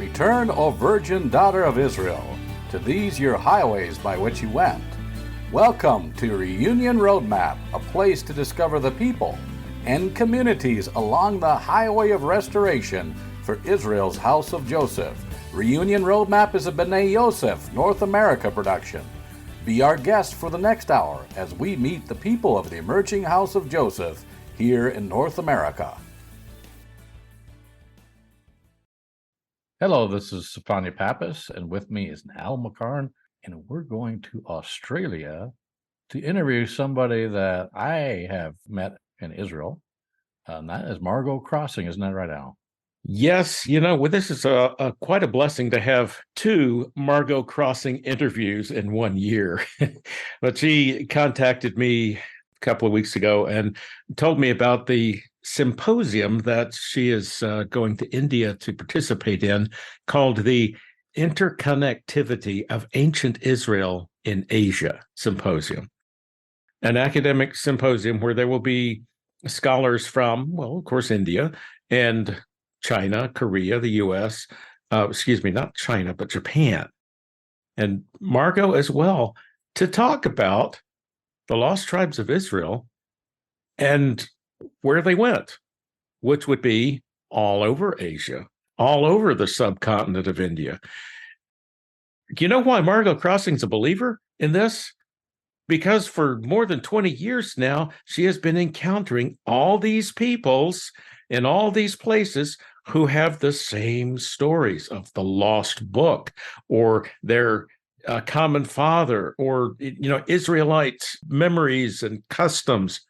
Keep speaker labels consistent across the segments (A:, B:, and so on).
A: Return, O Virgin Daughter of Israel, to these your highways by which you went. Welcome to Reunion Roadmap, a place to discover the people and communities along the highway of restoration for Israel's House of Joseph. Reunion Roadmap is a B'nai Yosef North America production. Be our guest for the next hour as we meet the people of the emerging House of Joseph here in North America. Hello, this is Sophania Pappas, and with me is Al McCarn, and we're going to Australia to interview somebody that I have met in Israel, and that is Margot Crossing. Isn't that right, Al?
B: Yes, this is quite a blessing to have two Margot Crossing interviews in 1 year. But she contacted me a couple of weeks ago and told me about the symposium that she is going to India to participate in, called the Interconnectivity of Ancient Israel in Asia Symposium, an academic symposium where there will be scholars from, well, of course, India and China, Korea, the U.S., not China, but Japan, and Margot as well, to talk about the lost tribes of Israel and where they went, which would be all over Asia, all over the subcontinent of India. Do you know why Margot Crossing's a believer in this? Because for more than 20 years now, she has been encountering all these peoples in all these places who have the same stories of the lost book or their common father or, Israelite memories and customs.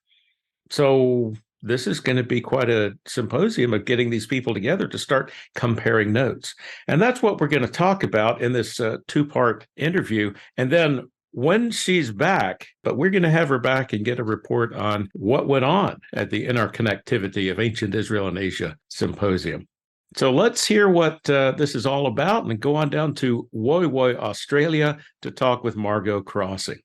B: So this is going to be quite a symposium of getting these people together to start comparing notes. And that's what we're going to talk about in this two-part interview. And then when she's back, but we're going to have her back and get a report on what went on at the Interconnectivity of Ancient Israel and Asia Symposium. So let's hear what this is all about and go on down to Woy Woy, Australia to talk with Margot Crossing.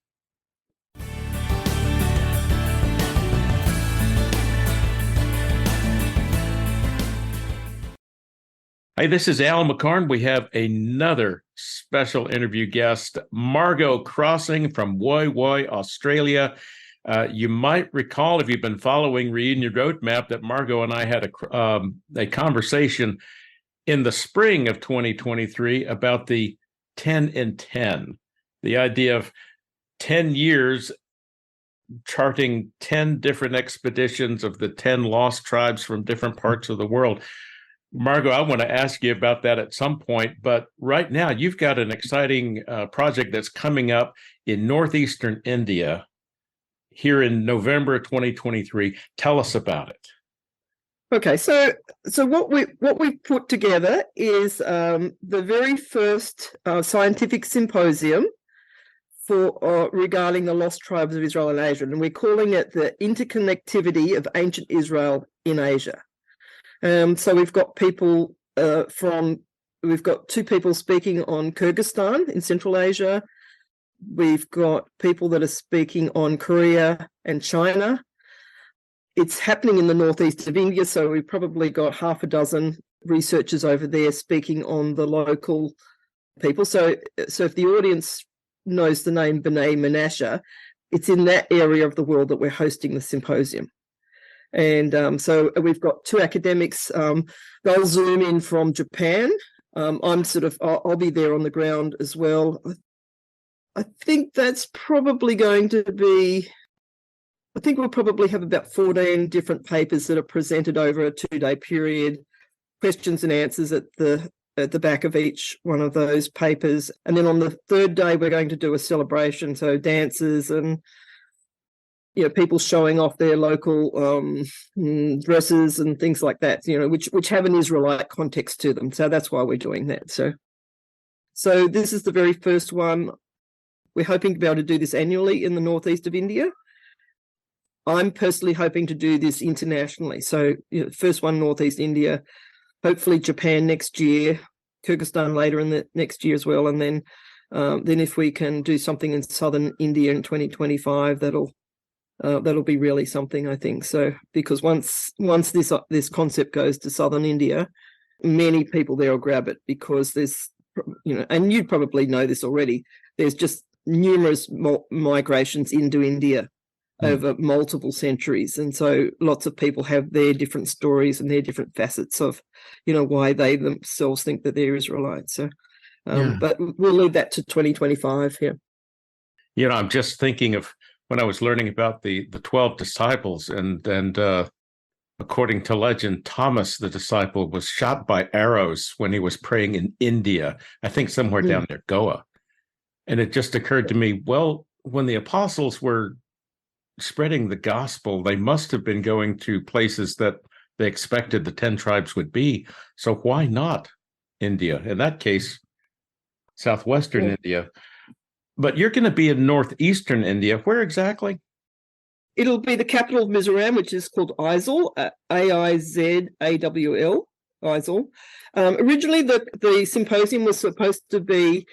B: Hey, this is Al McCarn. We have another special interview guest, Margot Crossing from Woy Woy, Australia. You might recall, if you've been following Reunion Roadmap, that Margot and I had a conversation in the spring of 2023 about the 10 in 10, the idea of 10 years charting 10 different expeditions of the 10 lost tribes from different parts of the world. Margot, I want to ask you about that at some point, but right now you've got an exciting project that's coming up in northeastern India here in November 2023. Tell us about it.
C: Okay, so what we put together is the very first scientific symposium for regarding the lost tribes of Israel and Asia, and we're calling it the Interconnectivity of Ancient Israel in Asia. So we've got people we've got two people speaking on Kyrgyzstan in Central Asia. We've got people that are speaking on Korea and China. It's happening in the northeast of India, so we've probably got half a dozen researchers over there speaking on the local people. So if the audience knows the name B'nai Menashe, it's in that area of the world that we're hosting the symposium. And so we've got two academics. They'll zoom in from Japan. I'll be there on the ground as well. I think that's probably going to be, I think we'll probably have about 14 different papers that are presented over a 2-day period, questions and answers at the back of each one of those papers. And then on the third day, we're going to do a celebration. So dances and people showing off their local dresses and things like that, which have an Israelite context to them. So that's why we're doing that. So this is the very first one. We're hoping to be able to do this annually in the northeast of India. I'm personally hoping to do this internationally. So first one, northeast India, hopefully Japan next year, Kyrgyzstan later in the next year as well. And then if we can do something in southern India in 2025, that'll be really something, I think. So because once this concept goes to southern India, many people there will grab it because there's, and you probably know this already, there's just numerous migrations into India over multiple centuries. And so lots of people have their different stories and their different facets of, why they themselves think that they're Israelites. So, but we'll leave that to 2025 here.
B: I'm just thinking of when I was learning about the 12 disciples, and according to legend, Thomas, the disciple, was shot by arrows when he was praying in India, I think somewhere down near Goa. And it just occurred to me, well, when the apostles were spreading the gospel, they must have been going to places that they expected the 10 tribes would be. So why not India? In that case, southwestern India. But you're going to be in northeastern India. Where exactly?
C: It'll be the capital of Mizoram, which is called Aizawl, Aizawl, Aizawl. Originally, the symposium was supposed to be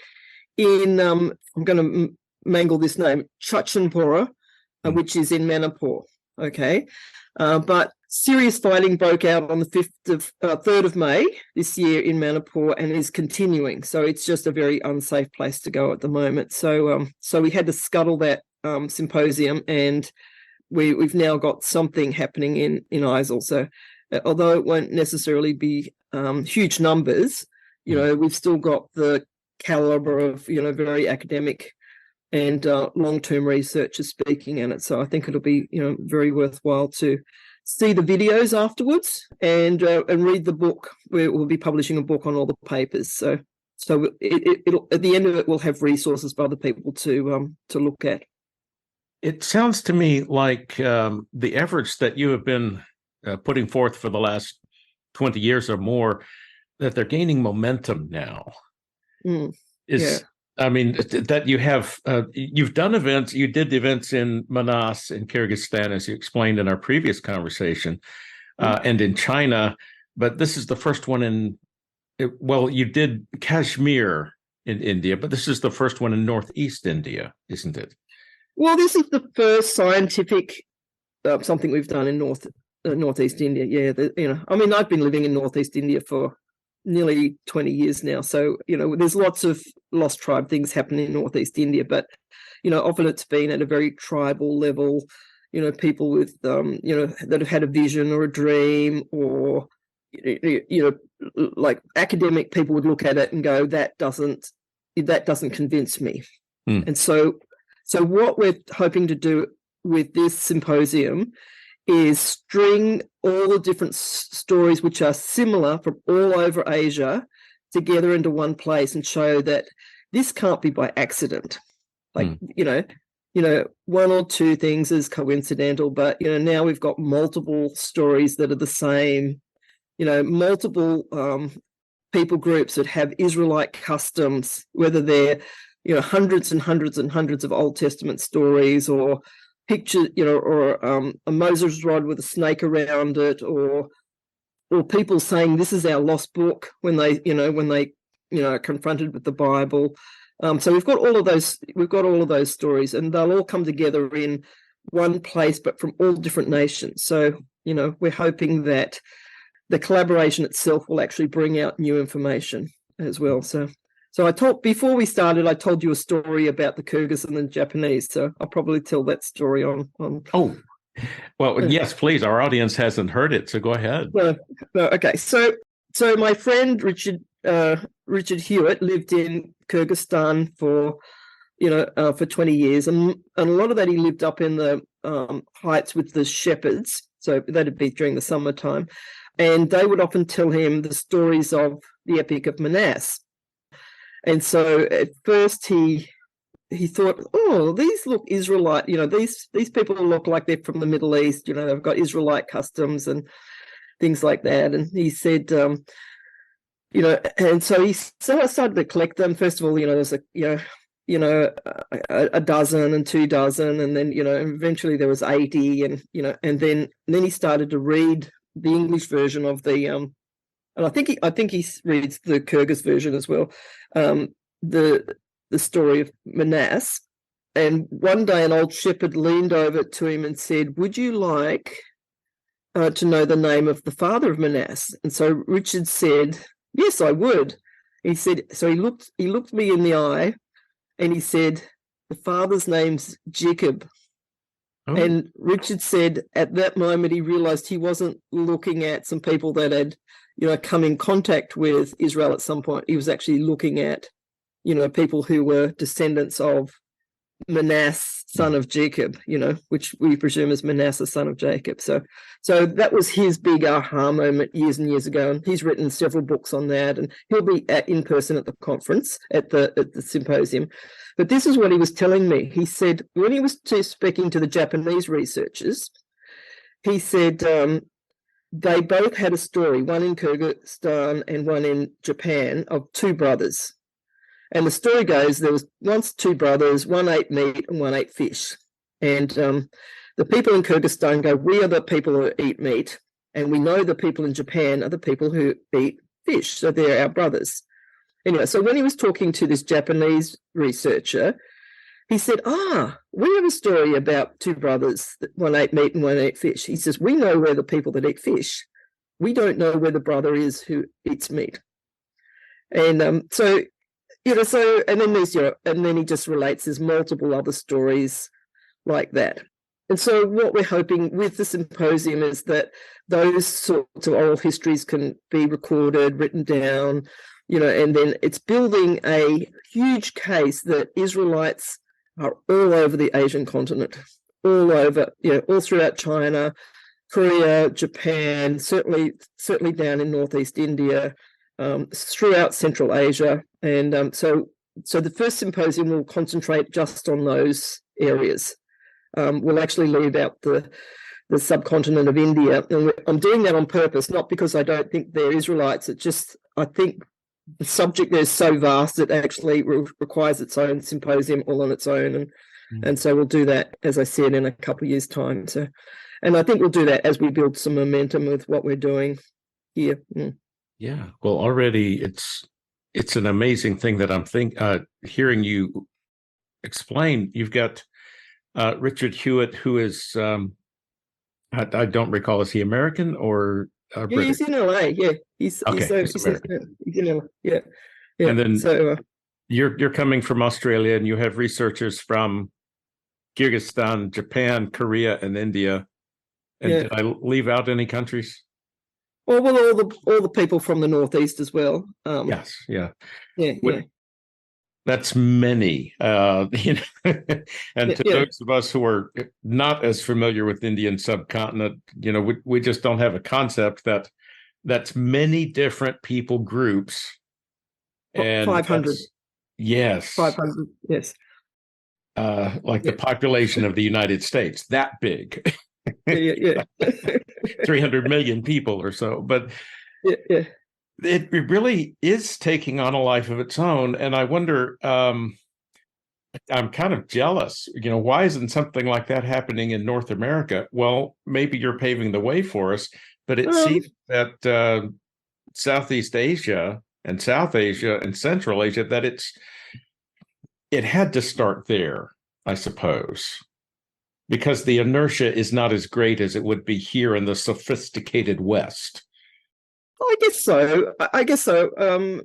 C: in, I'm going to mangle this name, Chachanpura, which is in Manipur. Okay. But serious fighting broke out on the 3rd of May this year in Manipur and is continuing. So it's just a very unsafe place to go at the moment. So we had to scuttle that symposium, and we've now got something happening in Aizawl. So although it won't necessarily be huge numbers, we've still got the caliber of, very academic and long-term researchers speaking in it. So I think it'll be, very worthwhile to see the videos afterwards and read the book. We'll be publishing a book on all the papers. So it'll at the end of it, we'll have resources for other people to look at.
B: It sounds to me like the efforts that you have been putting forth for the last 20 years or more, that they're gaining momentum now. I mean, that you have, you've done events, you did events in Manas in Kyrgyzstan, as you explained in our previous conversation, and in China, but this is the first one you did Kashmir in India, but this is the first one in Northeast India, isn't it?
C: Well, this is the first scientific something we've done in Northeast India. Yeah, I mean, I've been living in Northeast India for nearly 20 years now. So, there's lots of lost tribe things happening in Northeast India, but, often it's been at a very tribal level, people with, that have had a vision or a dream, or, like academic people would look at it and go, that doesn't convince me. And so what we're hoping to do with this symposium is string all the different stories which are similar from all over Asia together into one place and show that this can't be by accident. Like, one or two things is coincidental, but, now we've got multiple stories that are the same, multiple people groups that have Israelite customs, whether they're, hundreds and hundreds and hundreds of Old Testament stories, or picture, or a Moses rod with a snake around it, or people saying this is our lost book when they are confronted with the Bible. So we've got all of those stories, and they'll all come together in one place, but from all different nations. So, we're hoping that the collaboration itself will actually bring out new information as well. So before we started, I told you a story about the Kyrgyz and the Japanese. So I'll probably tell that story on.
B: Oh, well, yes, please. Our audience hasn't heard it, so go ahead.
C: Okay. So my friend Richard Hewitt lived in Kyrgyzstan for 20 years, and a lot of that he lived up in the heights with the shepherds. So that'd be during the summertime, and they would often tell him the stories of the Epic of Manas. And so at first he thought, oh, these look Israelite, these people look like they're from the Middle East, they've got Israelite customs and things like that. And he said, and so I started to collect them. First of all, there's a dozen and 2 dozen, and then, eventually there was 80, and, and then he started to read the English version of the, and I think he reads the Kyrgyz version as well, the story of Manas. And one day an old shepherd leaned over to him and said, would you like to know the name of the father of Manasseh. And so Richard said, yes, I would. He said, so he looked me in the eye and he said, the father's name's Jacob.
B: Oh.
C: And Richard said at that moment he realized he wasn't looking at some people that had, come in contact with Israel at some point. He was actually looking at, people who were descendants of Manasseh, son of Jacob, which we presume is Manasseh, son of Jacob. So that was his big aha moment years and years ago, and he's written several books on that, and he'll be in person at the conference, at the symposium. But this is what he was telling me. He said when he was speaking to the Japanese researchers, he said they both had a story, one in Kyrgyzstan and one in Japan, of two brothers. And the story goes, there was once two brothers, one ate meat and one ate fish. And the people in Kyrgyzstan go, we are the people who eat meat. And we know the people in Japan are the people who eat fish. So they're our brothers. Anyway, so when he was talking to this Japanese researcher, he said, we have a story about two brothers, one ate meat and one ate fish. He says, we know we're the people that eat fish. We don't know where the brother is who eats meat. And so and then he just relates there's multiple other stories like that. And so what we're hoping with the symposium is that those sorts of oral histories can be recorded, written down, and then it's building a huge case that Israelites are all over the Asian continent, all over, all throughout China, Korea, Japan, certainly down in Northeast India, throughout Central Asia. And so the first symposium will concentrate just on those areas. We'll actually leave out the subcontinent of India. And I'm doing that on purpose, not because I don't think they're Israelites. It's just, I think the subject there is so vast it actually requires its own symposium all on its own. And so we'll do that, as I said, in a couple of years' time. So, and I think we'll do that as we build some momentum with what we're doing here.
B: Yeah, well, already it's an amazing thing that I'm hearing you explain. You've got Richard Hewitt, who is I don't recall, is he American or British?
C: He's in LA. Yeah, he's in LA. Yeah.
B: And then
C: so
B: you're coming from Australia, and you have researchers from Kyrgyzstan, Japan, Korea, and India. And did I leave out any countries?
C: Well, all the people from the Northeast as well.
B: Yes, yeah.
C: Yeah.
B: That's many. And to those of us who are not as familiar with the Indian subcontinent, we just don't have a concept that's many different people groups. And
C: 500.
B: Yes.
C: 500, yes.
B: Like the population of the United States, that big.
C: Yeah.
B: 300 million people or so. But it really is taking on a life of its own. And I wonder, I'm kind of jealous, why isn't something like that happening in North America? Well, maybe you're paving the way for us, but it seems that Southeast Asia and South Asia and Central Asia, that it had to start there, I suppose, because the inertia is not as great as it would be here in the sophisticated West.
C: I guess so. And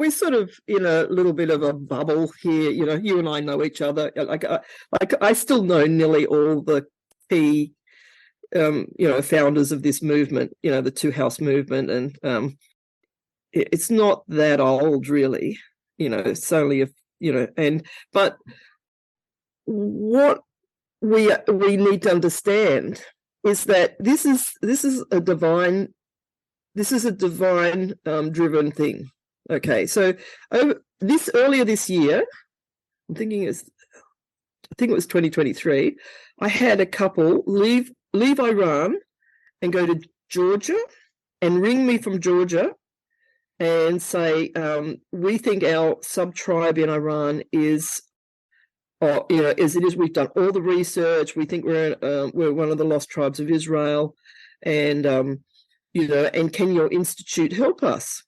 C: we're sort of in a little bit of a bubble here. You and I know each other. I still know nearly all the key, founders of this movement. The Two House movement, and it's not that old, really. It's only but what we need to understand is that this is a divine driven thing. Okay, so earlier this year, I think it was 2023, I had a couple leave Iran and go to Georgia and ring me from Georgia and say, we think our sub-tribe in Iran is, as it is, we've done all the research. We think we're one of the lost tribes of Israel, and and can your institute help us?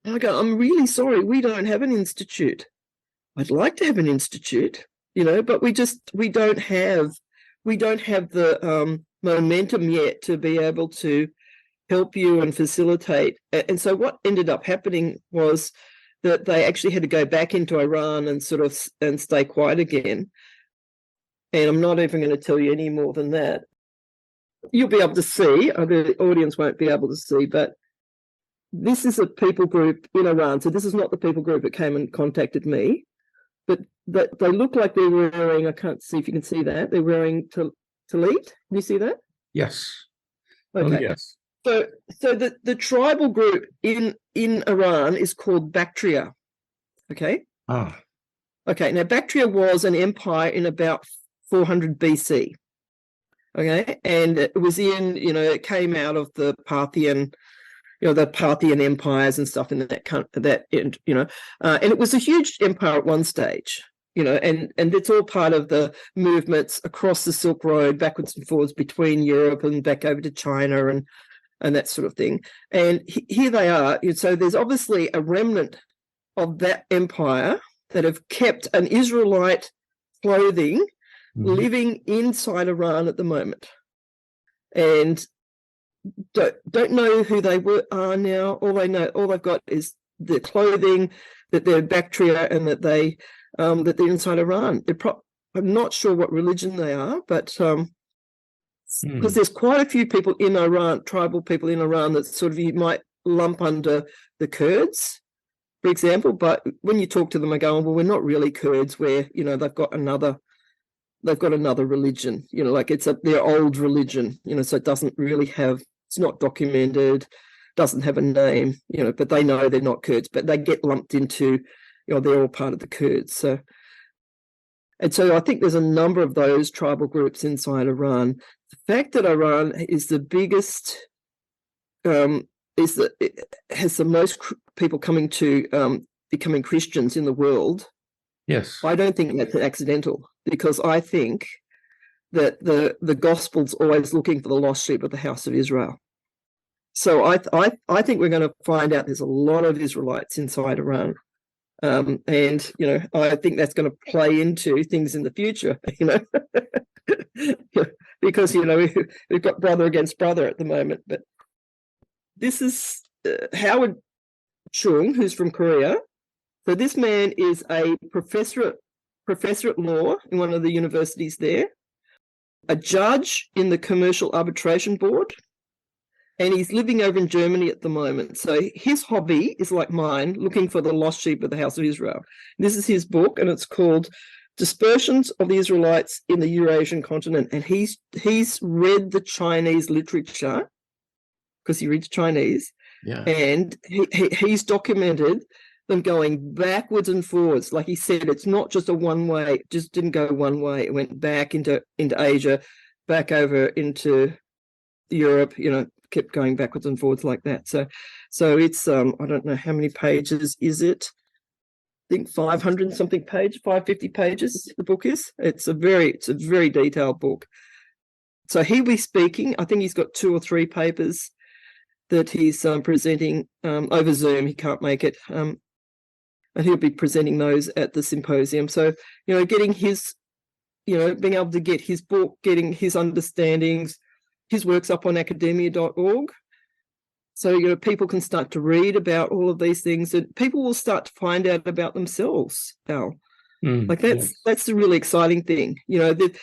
C: And I go, I'm really sorry, we don't have an institute. I'd like to have an institute, but we don't have the momentum yet to be able to help you and facilitate. And so what ended up happening was that they actually had to go back into Iran and sort of and stay quiet again. And I'm not even going to tell you any more than that. You'll be able to see, the audience won't be able to see, but this is a people group in Iran. So this is not the people group that came and contacted me, but that they look like they're wearing, I can't see if you can see that, they're wearing tallit. Can you see that?
B: Yes.
C: Okay.
B: Oh, yes.
C: So the tribal group in Iran is called Bactria. Okay.
B: Ah.
C: Okay. Now Bactria was an empire in about 400 BC. Okay, and it was it came out of the Parthian, the Parthian empires and stuff in and it was a huge empire at one stage. And it's all part of the movements across the Silk Road, backwards and forwards between Europe and back over to China and that sort of thing. And here they are. So there's obviously a remnant of that empire that have kept an Israelite clothing living inside Iran at the moment. And don't know who they are now. All they've got is the clothing, that they're Bactria, and that they're inside Iran. I'm not sure what religion they are, but because there's quite a few people in Iran, tribal people in Iran, that sort of you might lump under the Kurds, for example. But when you talk to them, they go, well, we're not really Kurds. They've got another religion. Like it's their old religion. So it doesn't really it's not documented, doesn't have a name. But they know they're not Kurds, but they get lumped into, they're all part of the Kurds. So I think there's a number of those tribal groups inside Iran. The fact that Iran is the biggest, it has the most people coming to becoming Christians in the world.
B: Yes. I
C: don't think that's accidental, because I think that the gospel's always looking for the lost sheep of the house of Israel. So I think we're going to find out there's a lot of Israelites inside Iran. And I think that's going to play into things in the future, because we've got brother against brother at the moment. But this is Howard Chung, who's from Korea. So this man is a professor at law in one of the universities there, a judge in the Commercial Arbitration Board, and he's living over in Germany at the moment. So his hobby is like mine, looking for the lost sheep of the house of Israel. This is his book, and it's called Dispersions of the Israelites in the Eurasian Continent. And he's read the Chinese literature, because he reads Chinese, and he's documented them going backwards and forwards. Like he said, it's not just a one way. It just didn't go one way. It went back into Asia, back over into Europe, kept going backwards and forwards like that. So it's I don't know how many pages is it. I think 500 something pages, 550 pages the book is. It's a very detailed book. So he'll be speaking. I think he's got 2 or 3 papers that he's presenting over Zoom. He can't make it. And he'll be presenting those at the symposium. So, getting his, being able to get his book, getting his understandings, his work's up on academia.org. So, people can start to read about all of these things, and people will start to find out about themselves, Al. That's the really exciting thing, and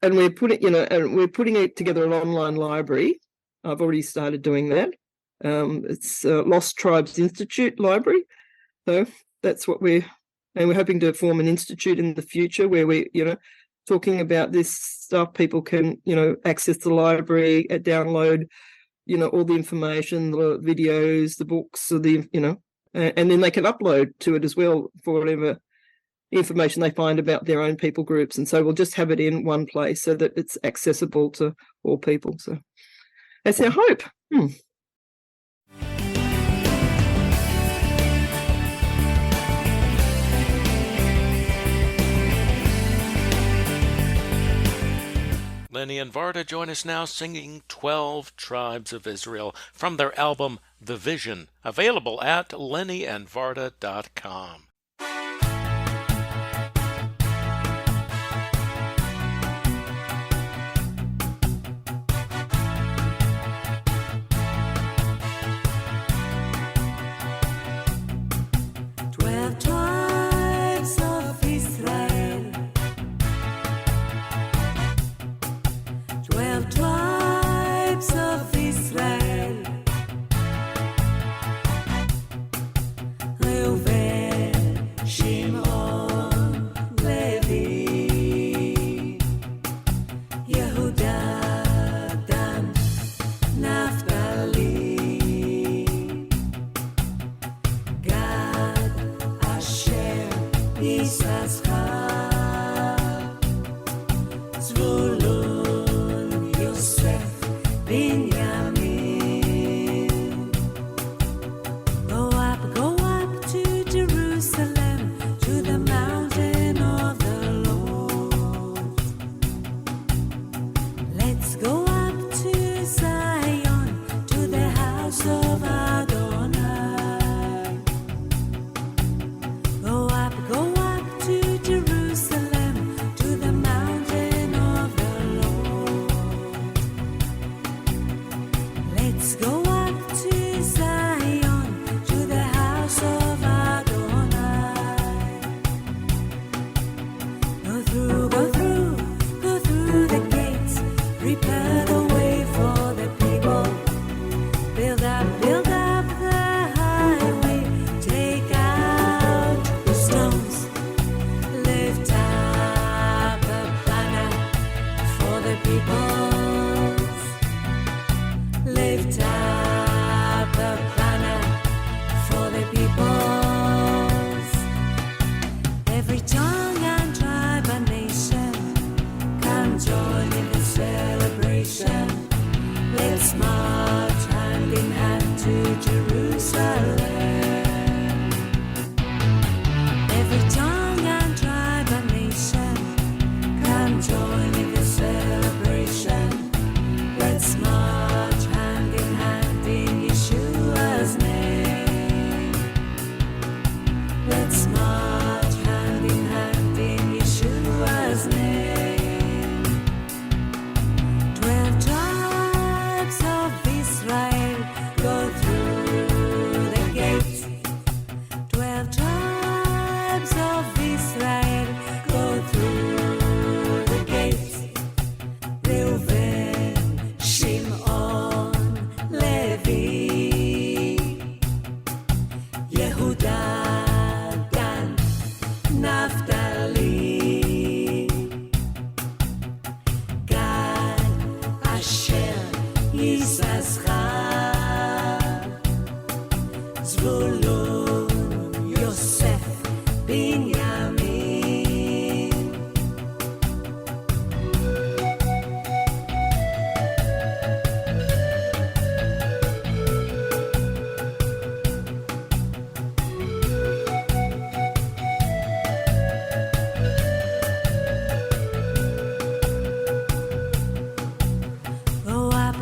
C: we're putting it together an online library. I've already started doing that. It's Lost Tribes Institute Library. So that's what we're hoping to form an institute in the future where we, talking about this stuff. People can, access the library, download, all the information, the videos, the books, or and then they can upload to it as well for whatever information they find about their own people groups. And so we'll just have it in one place so that it's accessible to all people. So that's our hope.
D: Lenny and Varda join us now singing 12 Tribes of Israel from their album The Vision, available at lennyandvarda.com.
E: 12 tribes of Israel. Reuven, Shimon, Levi, Yehuda, Dan, Naphtali, Gad, Asher, Yisachar, Zvulun, Yosef, Binyamin. Go up to Jerusalem, to the mountain of the Lord. Let's go up to Zion, to the house of Adonai. Go up to Jerusalem, to the mountain of the Lord. Let's go up to Zion, to the house of Adonai. Go through the gates, prepare the way for the people. Build up the highway, take out the stones. Lift up a banner for the peoples. Lift up a banner for the peoples. Every tongue and tribe and nation, come join in the celebration. Let's march hand in hand to Jerusalem. Every tongue and tribe and nation, come join in the celebration. Let's march hand in hand in Yeshua's name. Let's march hand in hand in Yeshua's name. 12 tribes of Israel go through the gates. 12 tribes of Israel go through the gates. Reuven, Shimon, Levi, Yehuda, Dan, Naphtali, Gad, Asher, Yisachar, Zvulun, Yosef, Binyamin.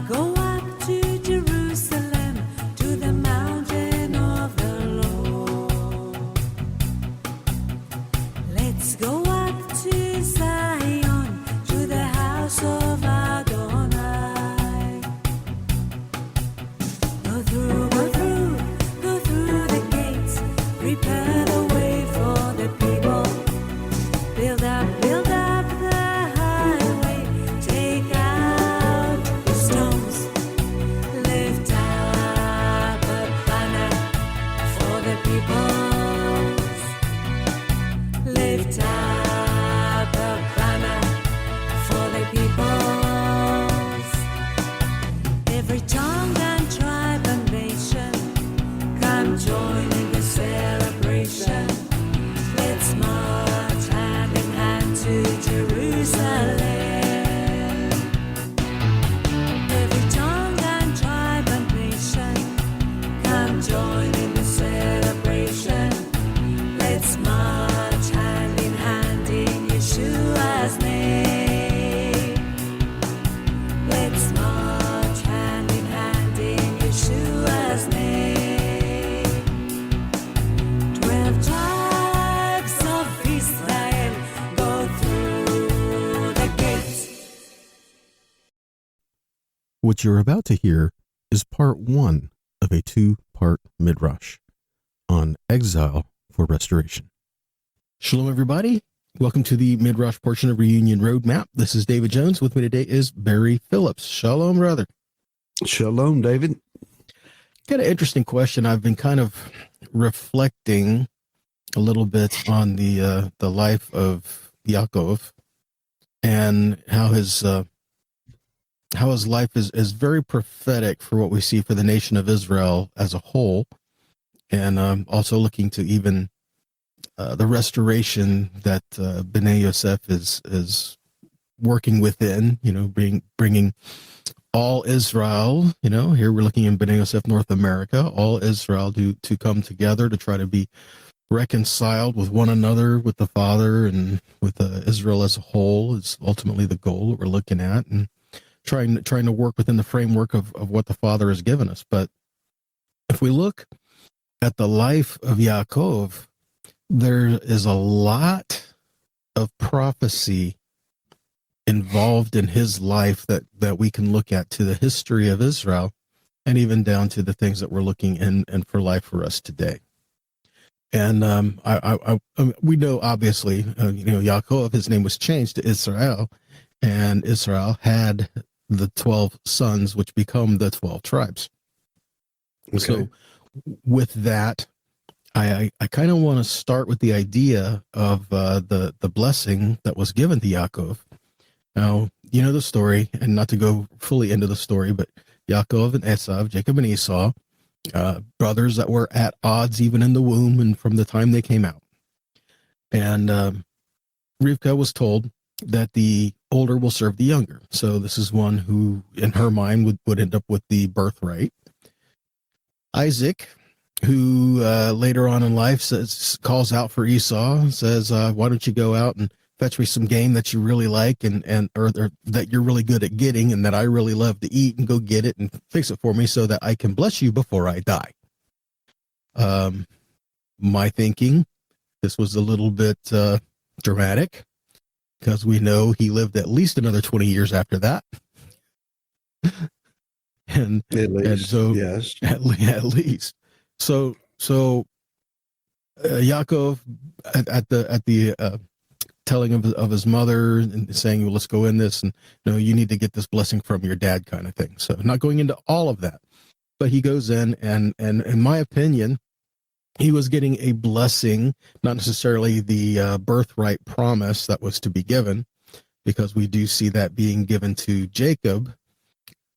E: Go up to Jerusalem, to the mountain of the Lord. Let's go up to Zion, to the house of Adonai. Go through the gates, prepare the way for the people. Build up the highway, take out the stones. Lift up a banner for the peoples. Lift up a banner for the peoples. Every tongue and tribe and nation, come join in the celebration. Let's march hand in hand to Jerusalem. Every tongue and tribe and nation, come join in the celebration. Let's march hand in hand in Yeshua's name. Let's march hand in hand in Yeshua's name. 12 tribes of Israel go through the gates.
F: What you're about to hear is part one of a two-part midrash on exile for restoration. Shalom, everybody. Welcome to the Mid-Rush portion of Reunion Roadmap. This is David Jones. With me today is Barry Phillips. Shalom, brother.
G: Shalom, David.
F: Got an interesting question. I've been kind of reflecting a little bit on the life of Yaakov and how his life is very prophetic for what we see for the nation of Israel as a whole, and also looking to even the restoration that Bnei Yosef is working within, bringing all Israel, here we're looking in Bnei Yosef, North America, all Israel to come together to try to be reconciled with one another, with the Father, and with Israel as a whole is ultimately the goal that we're looking at, and trying to work within the framework of what the Father has given us. But if we look at the life of Yaakov, there is a lot of prophecy involved in his life that we can look at to the history of Israel, and even down to the things that we're looking in and for life for us today. And we know, obviously, Yaakov, his name was changed to Israel, and Israel had the 12 sons, which become the 12 tribes. Okay. So with that, I kind of want to start with the idea of the blessing that was given to Yaakov. Now, you know the story, and not to go fully into the story, but Yaakov and Esav, Jacob and Esau, brothers that were at odds even in the womb and from the time they came out. And Rivka was told that the older will serve the younger. So this is one who, in her mind, would end up with the birthright. Isaac, who later on in life calls out for Esau, says, why don't you go out and fetch me some game that you really like and or that you're really good at getting and that I really love to eat, and go get it and fix it for me so that I can bless you before I die. My thinking, this was a little bit dramatic, because we know he lived at least another 20 years after that. and so yes, at least. So Yaakov at the telling of his mother and saying, well, let's go in this, and you need to get this blessing from your dad, kind of thing. So not going into all of that, but he goes in, and in my opinion, he was getting a blessing, not necessarily the birthright promise that was to be given, because we do see that being given to Jacob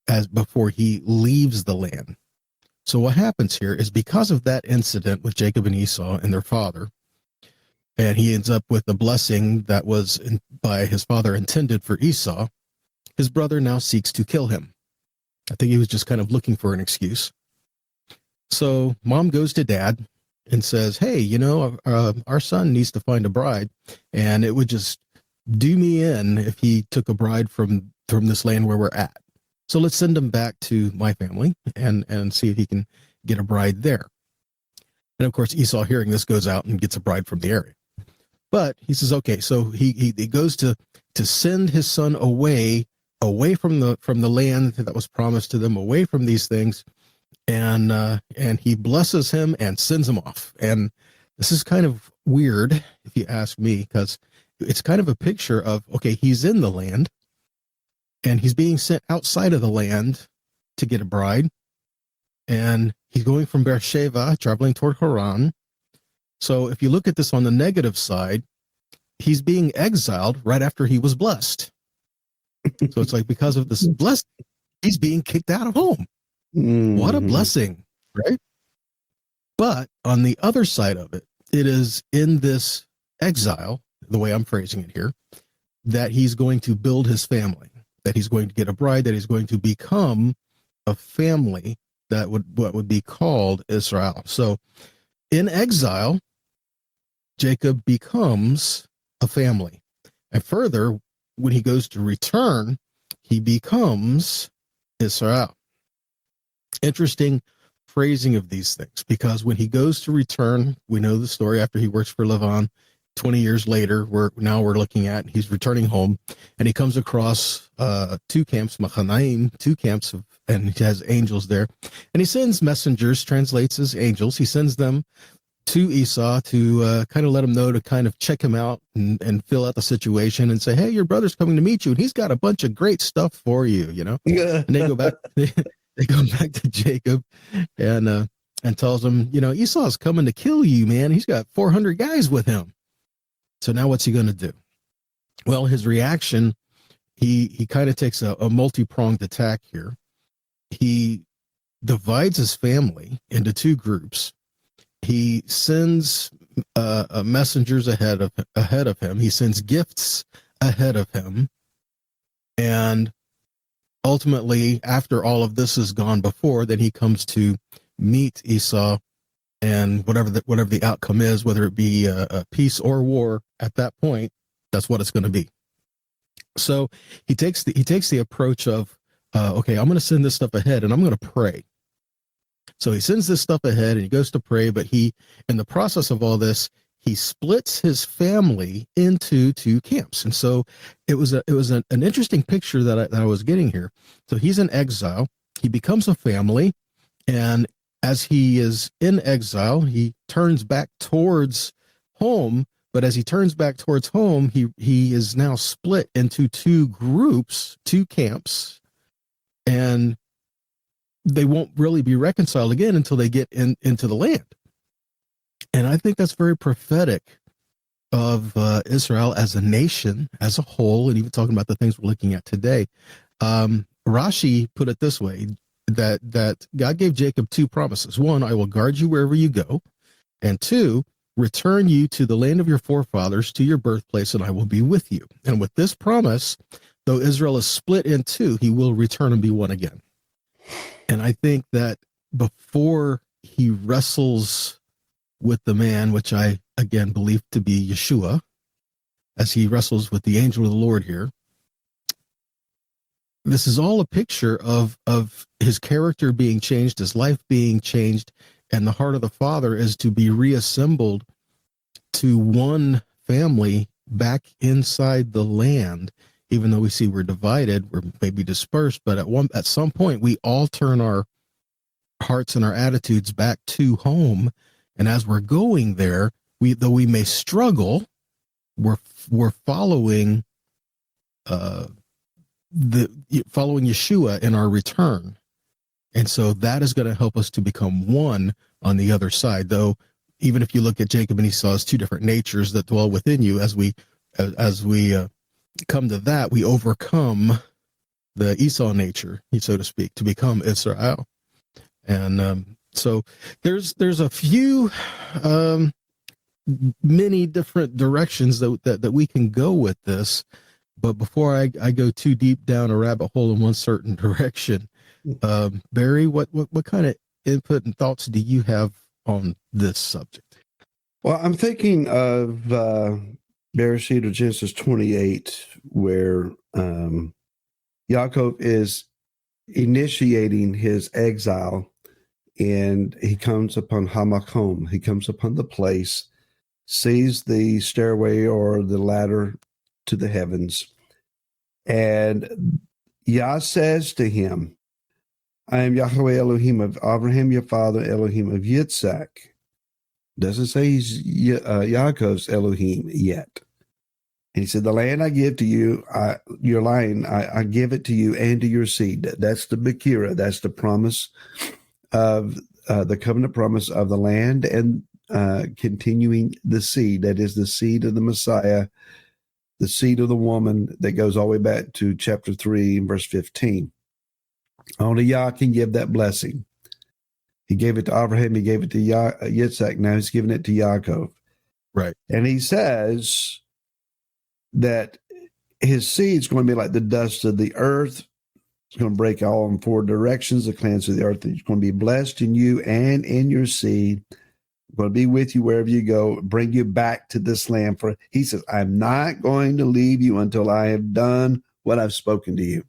F: as before he leaves the land. So what happens here is, because of that incident with Jacob and Esau and their father, and he ends up with a blessing that was by his father intended for Esau, his brother now seeks to kill him. I think he was just kind of looking for an excuse. So mom goes to dad and says, hey, our son needs to find a bride, and it would just do me in if he took a bride from this land where we're at. So let's send him back to my family and see if he can get a bride there. And of course, Esau, hearing this, goes out and gets a bride from the area. But he says, okay, so he goes to send his son away from the land that was promised to them, away from these things, and he blesses him and sends him off. And this is kind of weird, if you ask me, because it's kind of a picture of, okay, he's in the land, and he's being sent outside of the land to get a bride, and he's going from Beersheba, traveling toward Haran. So if you look at this on the negative side, he's being exiled right after he was blessed. So it's like, because of this blessing, he's being kicked out of home. Mm. What a blessing, right? But on the other side of it, it is in this exile, the way I'm phrasing it here, that he's going to build his family, that he's going to get a bride, that he's going to become a family that would be called Israel. So in exile, Jacob becomes a family. And further, when he goes to return, he becomes Israel. Interesting phrasing of these things, because when he goes to return, we know the story after he works for Lavan. 20 years later, we're looking at, he's returning home, and he comes across two camps, Machanaim, and he has angels there. And he sends messengers, translates as angels. He sends them to Esau to kind of let him know, to kind of check him out and fill out the situation and say, hey, your brother's coming to meet you, and he's got a bunch of great stuff for you,
G: Yeah.
F: And they go back, they go back to Jacob and tells him, Esau's coming to kill you, man. He's got 400 guys with him. So now what's he going to do? Well, his reaction, he kind of takes a multi-pronged attack here. He divides his family into two groups. He sends messengers ahead of him. He sends gifts ahead of him, and ultimately, after all of this has gone before, then he comes to meet Esau, and whatever the outcome is, whether it be a peace or war, at that point, that's what it's going to be. So he takes the approach of, okay, I'm going to send this stuff ahead, and I'm going to pray. So he sends this stuff ahead and he goes to pray, but in the process of all this, he splits his family into two camps. And so it was an interesting picture that I was getting here. So he's in exile. He becomes a family. And as he is in exile, he turns back towards home. But as he turns back towards home, he is now split into two groups, two camps. And they won't really be reconciled again until they get into the land. And I think that's very prophetic of Israel as a nation, as a whole, and even talking about the things we're looking at today. Rashi put it this way, that God gave Jacob two promises. One, I will guard you wherever you go. And two, return you to the land of your forefathers, to your birthplace, and I will be with you. And with this promise, though Israel is split in two, he will return and be one again. And I think that before he wrestles with the man, which I, again, believe to be Yeshua, as he wrestles with the angel of the Lord here, this is all a picture of his character being changed, his life being changed, and the heart of the Father is to be reassembled to one family back inside the land. Even though we see we're divided, we're maybe dispersed, but at some point we all turn our hearts and our attitudes back to home. And as we're going there, though we may struggle, we're following following Yeshua in our return. And so that is going to help us to become one on the other side. Though, even if you look at Jacob and Esau as two different natures that dwell within you, as we come to that, we overcome the Esau nature, so to speak, to become Israel. And so there's a few many different directions that we can go with this. But before I go too deep down a rabbit hole in one certain direction, Barry, what kind of input and thoughts do you have on this subject?
G: Well, I'm thinking of Bereshit, or Genesis 28, where Yaakov is initiating his exile, and he comes upon Hamakom. He comes upon the place, sees the stairway or the ladder to the heavens, and Yah says to him, I am Yahweh Elohim of Abraham, your father, Elohim of Yitzhak. Doesn't say he's Yaakov's Elohim yet. And he said, the land I give to you, your line, I give it to you and to your seed. That's the Bekira. That's the promise of the covenant promise of the land and continuing the seed. That is the seed of the Messiah, the seed of the woman that goes all the way back to chapter 3, verse 15. Only Yah can give that blessing. He gave it to Abraham. He gave it to Yitzhak. Now he's giving it to Yaakov.
F: Right.
G: And he says that his seed's going to be like the dust of the earth. It's going to break all in four directions, the clans of the earth. It's going to be blessed in you and in your seed. I'm going to be with you wherever you go, bring you back to this land. For he says, I'm not going to leave you until I have done what I've spoken to you.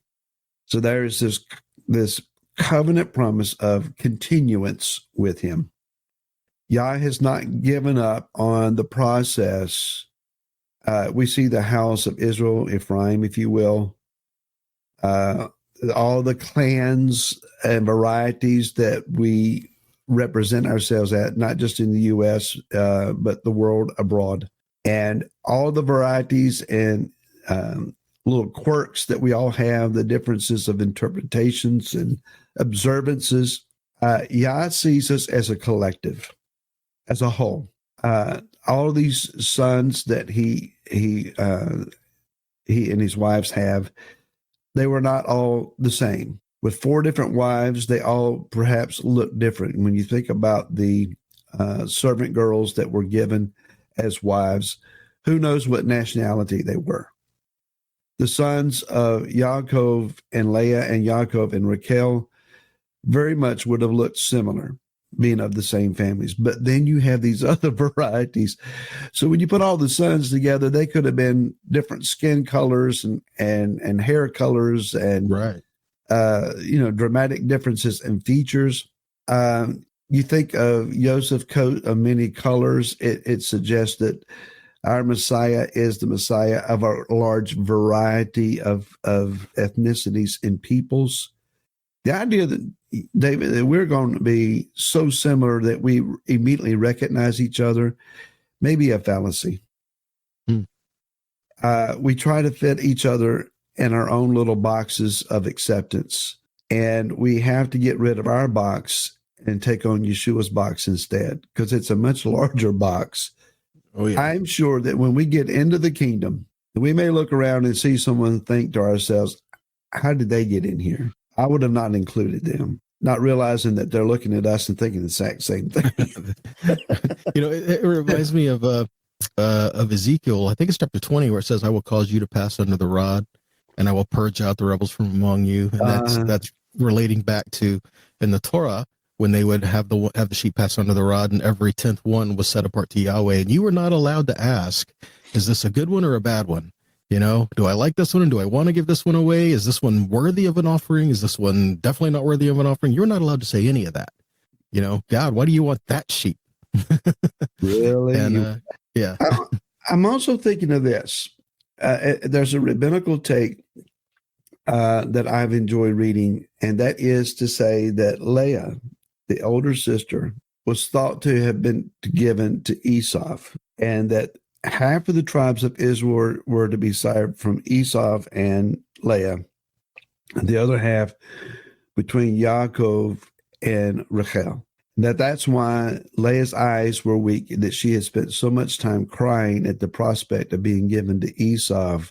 G: So there's this covenant promise of continuance with him. Yah has not given up on the process. We see the house of Israel, Ephraim, if you will, all the clans and varieties that we represent ourselves at, not just in the U.S., but the world abroad. And all the varieties and little quirks that we all have, the differences of interpretations and observances, Yah sees us as a collective, as a whole. All of these sons that he and his wives have, they were not all the same. With 4 different wives, they all perhaps look different. When you think about the servant girls that were given as wives, who knows what nationality they were? The sons of Yaakov and Leah and Yaakov and Rachel very much would have looked similar, being of the same families. But then you have these other varieties. So when you put all the sons together, they could have been different skin colors and hair colors and
F: Right.
G: Dramatic differences in features. You think of Joseph's coat of many colors. It suggests that our Messiah is the Messiah of a large variety of ethnicities and peoples. The idea that, David, that we're going to be so similar that we immediately recognize each other may be a fallacy. We try to fit each other in our own little boxes of acceptance, and we have to get rid of our box and take on Yeshua's box instead, because it's a much larger box.
F: Oh, yeah.
G: I'm sure that when we get into the kingdom, we may look around and see someone and think to ourselves, how did they get in here? I would have not included them, not realizing that they're looking at us and thinking the exact same thing.
F: It reminds me of Ezekiel, I think it's chapter 20, where it says, I will cause you to pass under the rod, and I will purge out the rebels from among you. And that's relating back to in the Torah, when they would have the sheep pass under the rod, and every 10th one was set apart to Yahweh. And you were not allowed to ask, is this a good one or a bad one? Do I like this one, and do I want to give this one away? Is this one worthy of an offering? Is this one definitely not worthy of an offering? You're not allowed to say any of that. God, why do you want that sheep?
G: Really?
F: And, yeah.
G: I'm also thinking of this. There's a rabbinical take that I've enjoyed reading, and that is to say that Leah, the older sister, was thought to have been given to Esau, and that half of the tribes of Israel were to be sired from Esau and Leah, and the other half between Yaakov and Rachel. That's why Leah's eyes were weak, that she had spent so much time crying at the prospect of being given to Esau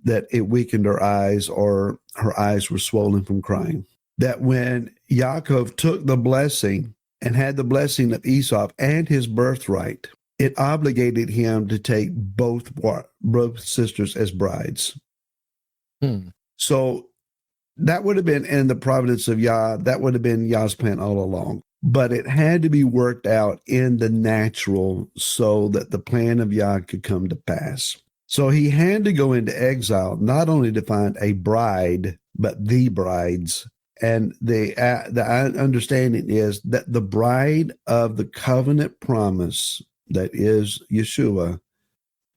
G: that it weakened her eyes, or her eyes were swollen from crying. That when Yaakov took the blessing and had the blessing of Esau and his birthright, it obligated him to take both sisters as brides. So that would have been in the providence of Yah. That would have been Yah's plan all along. But it had to be worked out in the natural so that the plan of Yah could come to pass. So he had to go into exile, not only to find a bride, but the brides. And the understanding is that the bride of the covenant promise, that is Yeshua,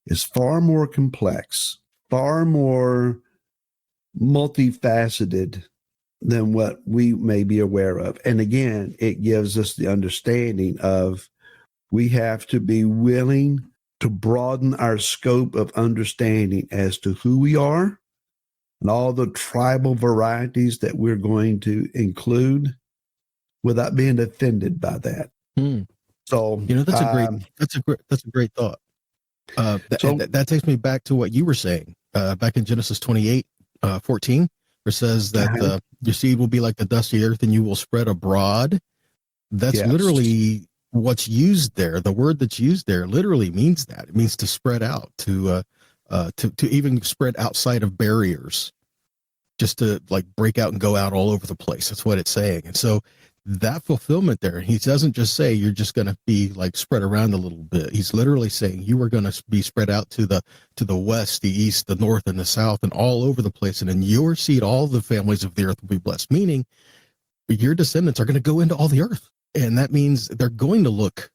G: is far more complex, far more multifaceted than what we may be aware of. And again, it gives us the understanding of we have to be willing to broaden our scope of understanding as to who we are and all the tribal varieties that we're going to include without being offended by that. So
F: that's a great thought. That takes me back to what you were saying back in Genesis 28:14, where it says that your seed will be like the dusty earth, and you will spread abroad. That's literally what's used there. The word that's used there literally means that. It means to spread out, to even spread outside of barriers, just to like break out and go out all over the place. That's what it's saying. And so that fulfillment there, he doesn't just say you're just going to be like spread around a little bit. He's literally saying you are going to be spread out to the west, the east, the north, and the south, and all over the place. And in your seed, all the families of the earth will be blessed, meaning your descendants are going to go into all the earth. And that means they're going to look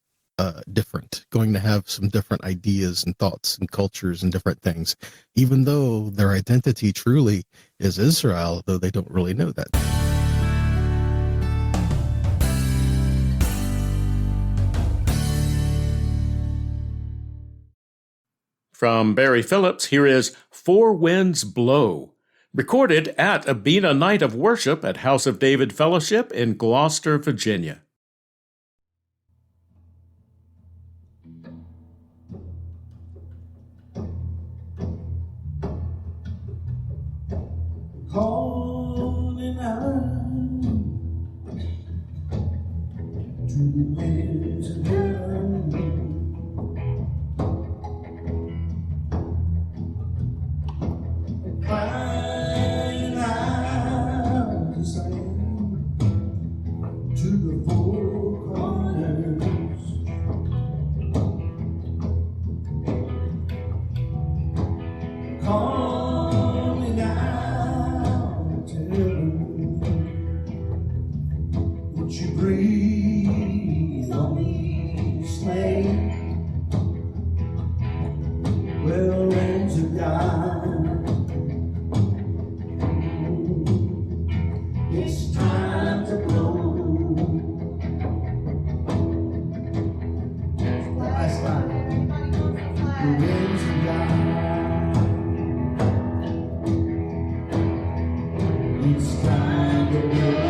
F: different, going to have some different ideas and thoughts and cultures and different things, even though their identity truly is Israel, though they don't really know that.
B: From Barry Phillips, here is Four Winds Blow, recorded at Abena Night of Worship at House of David Fellowship in Gloucester, Virginia.
H: Calling out to the winds of heaven, crying out the same to the four corners, calling out to heaven, would you breathe on me, slave? Well, rains of God, it's time to blow. Last time, the winds of God, it's time to blow.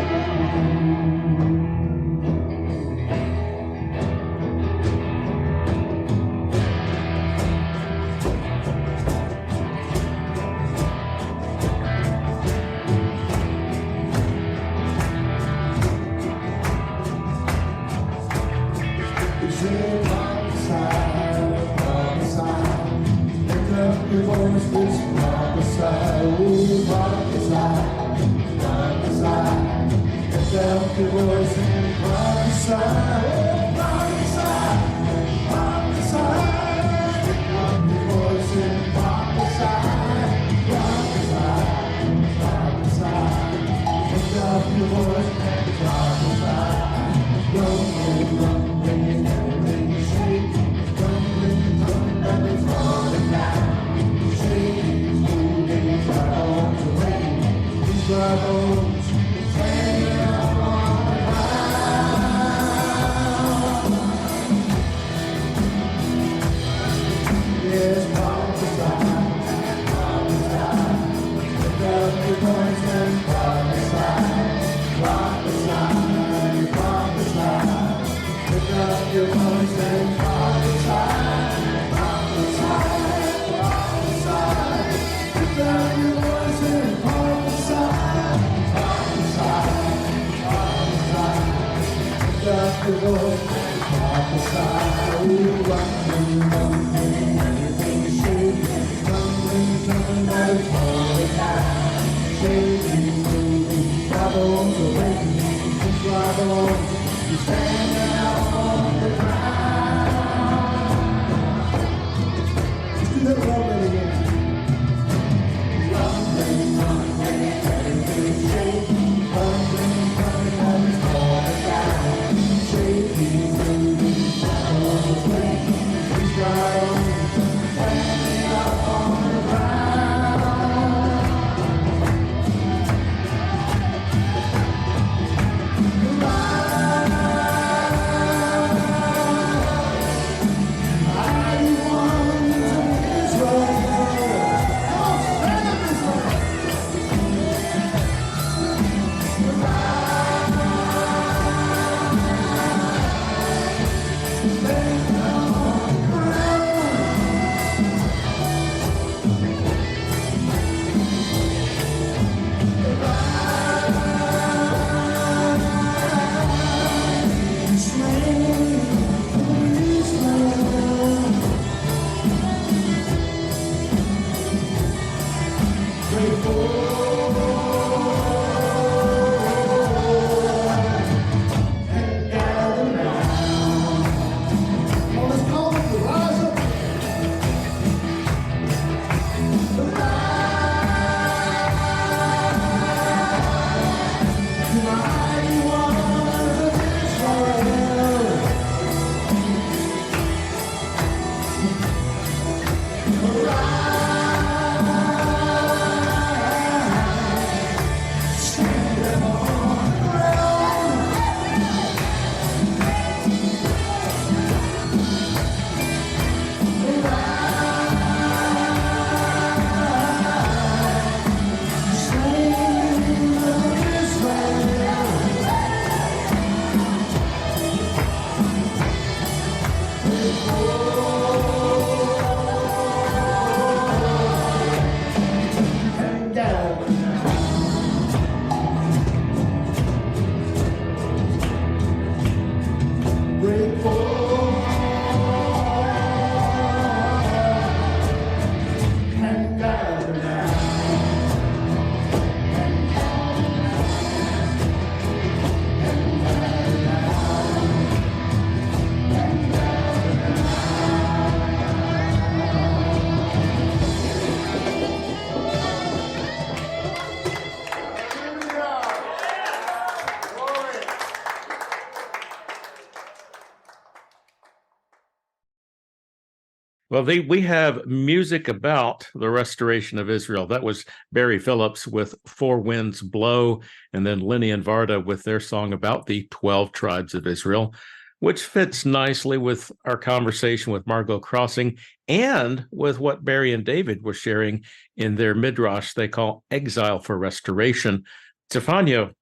B: Well, we have music about the restoration of Israel. That was Barry Phillips with Four Winds Blow, and then Lenny and Varda with their song about the 12 tribes of Israel, which fits nicely with our conversation with Margot Crossing and with what Barry and David were sharing in their midrash they call Exile for Restoration. Stefania,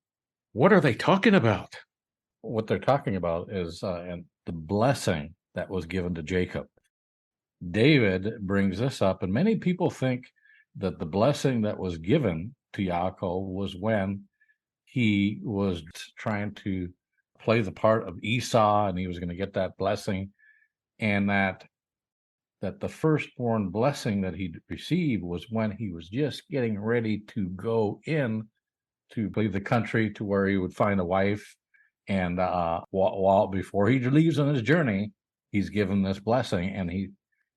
B: what are they talking about?
A: What they're talking about is the blessing that was given to Jacob. David brings this up, and many people think that the blessing that was given to Yaakov was when he was trying to play the part of Esau, and he was going to get that blessing, and that the firstborn blessing that he received was when he was just getting ready to go in to leave the country to where he would find a wife, and while before he leaves on his journey, he's given this blessing,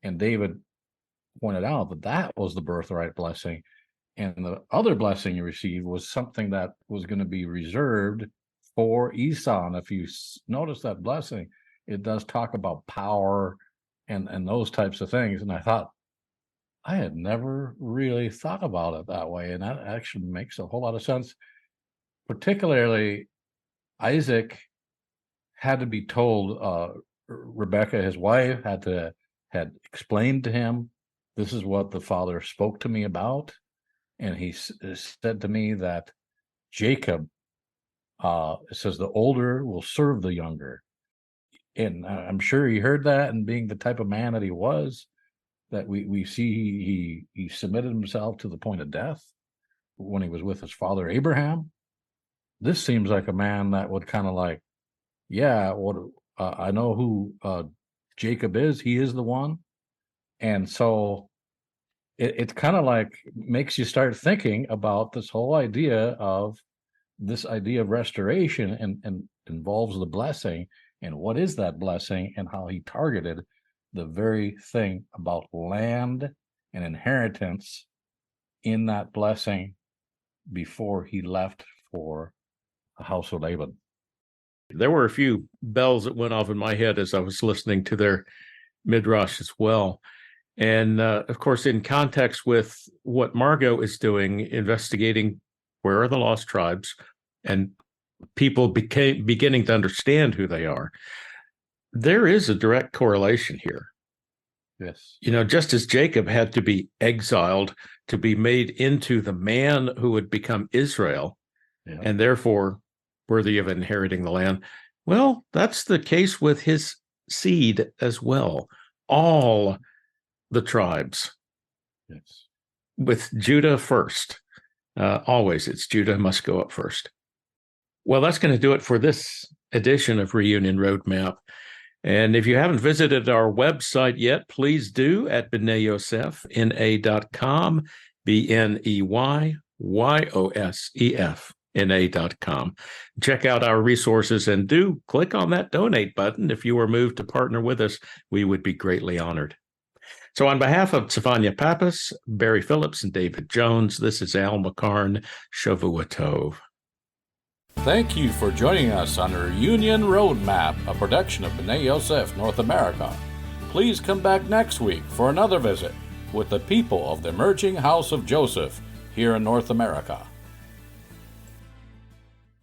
A: and David pointed out that was the birthright blessing. And the other blessing he received was something that was going to be reserved for Esau. And if you notice that blessing, it does talk about power and those types of things. And I thought, I had never really thought about it that way. And that actually makes a whole lot of sense. Particularly, Isaac had to be told, Rebecca, his wife, had explained to him, this is what the Father spoke to me about. And he said to me that Jacob, it says, the older will serve the younger. And I'm sure he heard that, and being the type of man that he was, that we see he submitted himself to the point of death when he was with his father Abraham. This seems like a man that would kind of like, yeah, I know who Jacob is. He is the one. And so it kind of like makes you start thinking about this whole idea of restoration and involves the blessing, and what is that blessing, and how he targeted the very thing about land and inheritance in that blessing before he left for the house of Laban.
B: There were a few bells that went off in my head as I was listening to their midrash as well. And of course, in context with what Margot is doing, investigating where are the lost tribes and people beginning to understand who they are, there is a direct correlation here.
A: Yes.
B: Just as Jacob had to be exiled to be made into the man who would become Israel, and therefore worthy of inheriting the land. Well, that's the case with his seed as well. All the tribes.
A: Yes.
B: With Judah first. Always, it's Judah must go up first. Well, that's going to do it for this edition of Reunion Roadmap. And if you haven't visited our website yet, please do at BneiYosefNA.com, BneiYosefNA.com. Check out our resources and do click on that donate button. If you are moved to partner with us, we would be greatly honored. So on behalf of Stefania Pappas, Barry Phillips, and David Jones, this is Al McCarn. Shavua Tov.
A: Thank you for joining us on Reunion Roadmap, a production of B'nai Yosef North America. Please come back next week for another visit with the people of the emerging House of Joseph here in North America.